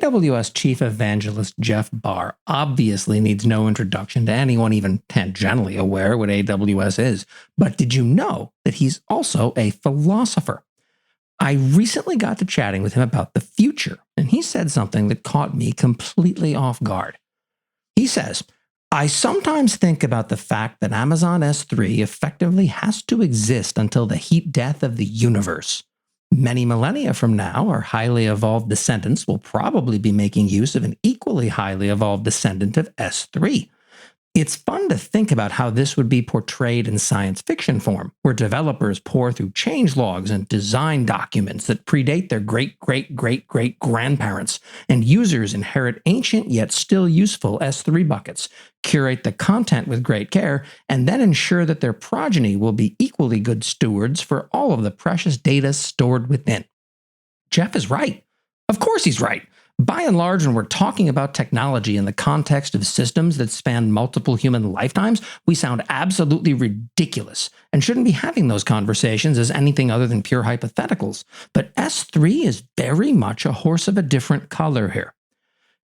AWS Chief Evangelist Jeff Barr obviously needs no introduction to anyone even tangentially aware what AWS is. But did you know that he's also a philosopher? I recently got to chatting with him about the future, and he said something that caught me completely off guard. He says, I sometimes think about the fact that Amazon S3 effectively has to exist until the heat death of the universe. Many millennia from now, our highly evolved descendants will probably be making use of an equally highly evolved descendant of S3. It's fun to think about how this would be portrayed in science fiction form, where developers pour through changelogs and design documents that predate their great-great-great-great-grandparents, and users inherit ancient yet still useful S3 buckets, curate the content with great care, and then ensure that their progeny will be equally good stewards for all of the precious data stored within. Jeff is right. Of course he's right. By and large, when we're talking about technology in the context of systems that span multiple human lifetimes, we sound absolutely ridiculous and shouldn't be having those conversations as anything other than pure hypotheticals. But S3 is very much a horse of a different color here.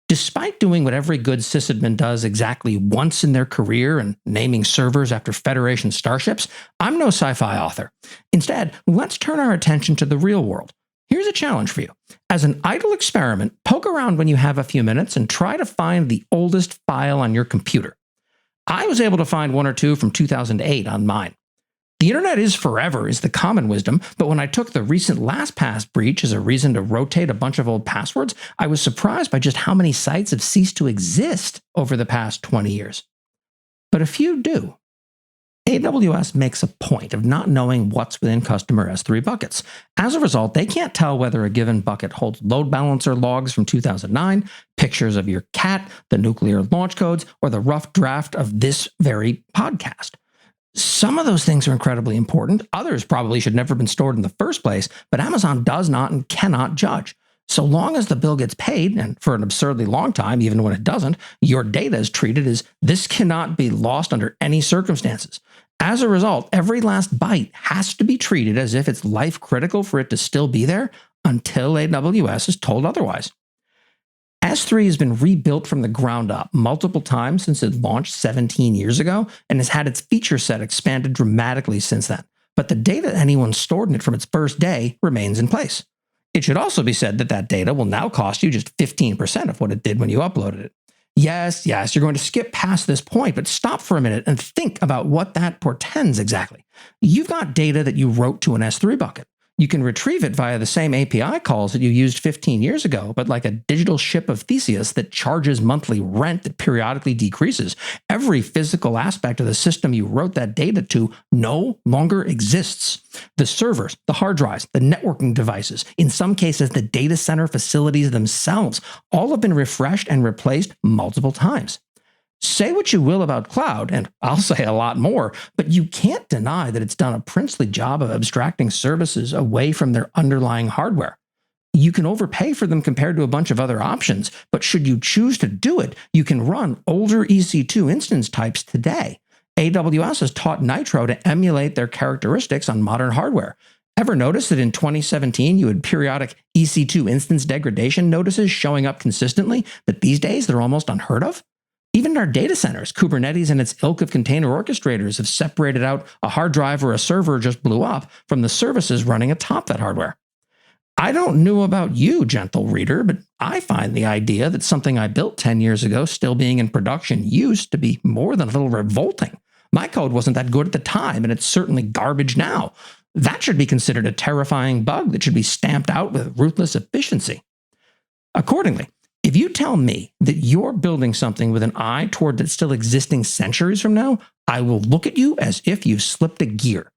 Despite doing what every good sysadmin does exactly once in their career and naming servers after Federation starships, I'm no sci-fi author. Instead, let's turn our attention to the real world. Here's a challenge for you. As an idle experiment, poke around when you have a few minutes and try to find the oldest file on your computer. I was able to find one or two from 2008 on mine. The internet is forever, is the common wisdom, but when I took the recent LastPass breach as a reason to rotate a bunch of old passwords, I was surprised by just how many sites have ceased to exist over the past 20 years. But a few do. AWS makes a point of not knowing what's within customer S3 buckets. As a result, they can't tell whether a given bucket holds load balancer logs from 2009, pictures of your cat, the nuclear launch codes, or the rough draft of this very podcast. Some of those things are incredibly important. Others probably should never have been stored in the first place, but Amazon does not and cannot judge. So long as the bill gets paid, and for an absurdly long time, even when it doesn't, your data is treated as this cannot be lost under any circumstances. As a result, every last byte has to be treated as if it's life critical for it to still be there until AWS is told otherwise. S3 has been rebuilt from the ground up multiple times since it launched 17 years ago and has had its feature set expanded dramatically since then. But the data anyone stored in it from its first day remains in place. It should also be said that that data will now cost you just 15% of what it did when you uploaded it. Yes, you're going to skip past this point, but stop for a minute and think about what that portends exactly. You've got data that you wrote to an S3 bucket. You can retrieve it via the same API calls that you used 15 years ago, but like a digital ship of Theseus that charges monthly rent that periodically decreases, every physical aspect of the system you wrote that data to no longer exists. The servers, the hard drives, the networking devices, in some cases the data center facilities themselves, all have been refreshed and replaced multiple times. Say what you will about cloud, and I'll say a lot more, but you can't deny that it's done a princely job of abstracting services away from their underlying hardware. You can overpay for them compared to a bunch of other options, but should you choose to do it, you can run older EC2 instance types today. AWS has taught Nitro to emulate their characteristics on modern hardware. Ever notice that in 2017 you had periodic EC2 instance degradation notices showing up consistently, but these days they're almost unheard of? Even in our data centers, Kubernetes and its ilk of container orchestrators have separated out a hard drive or a server just blew up from the services running atop that hardware. I don't know about you, gentle reader, but I find the idea that something I built 10 years ago still being in production used to be more than a little revolting. My code wasn't that good at the time, and it's certainly garbage now. That should be considered a terrifying bug that should be stamped out with ruthless efficiency. Accordingly, if you tell me that you're building something with an eye toward it still existing centuries from now, I will look at you as if you've slipped a gear.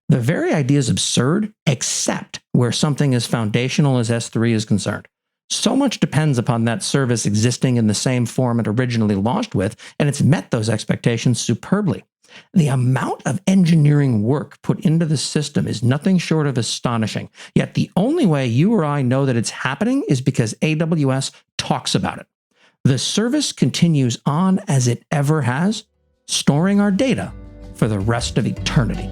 The very idea is absurd, except where something as foundational as S3 is concerned. So much depends upon that service existing in the same form it originally launched with, and it's met those expectations superbly. The amount of engineering work put into the system is nothing short of astonishing, yet the only way you or I know that it's happening is because AWS talks about it. The service continues on as it ever has, storing our data for the rest of eternity.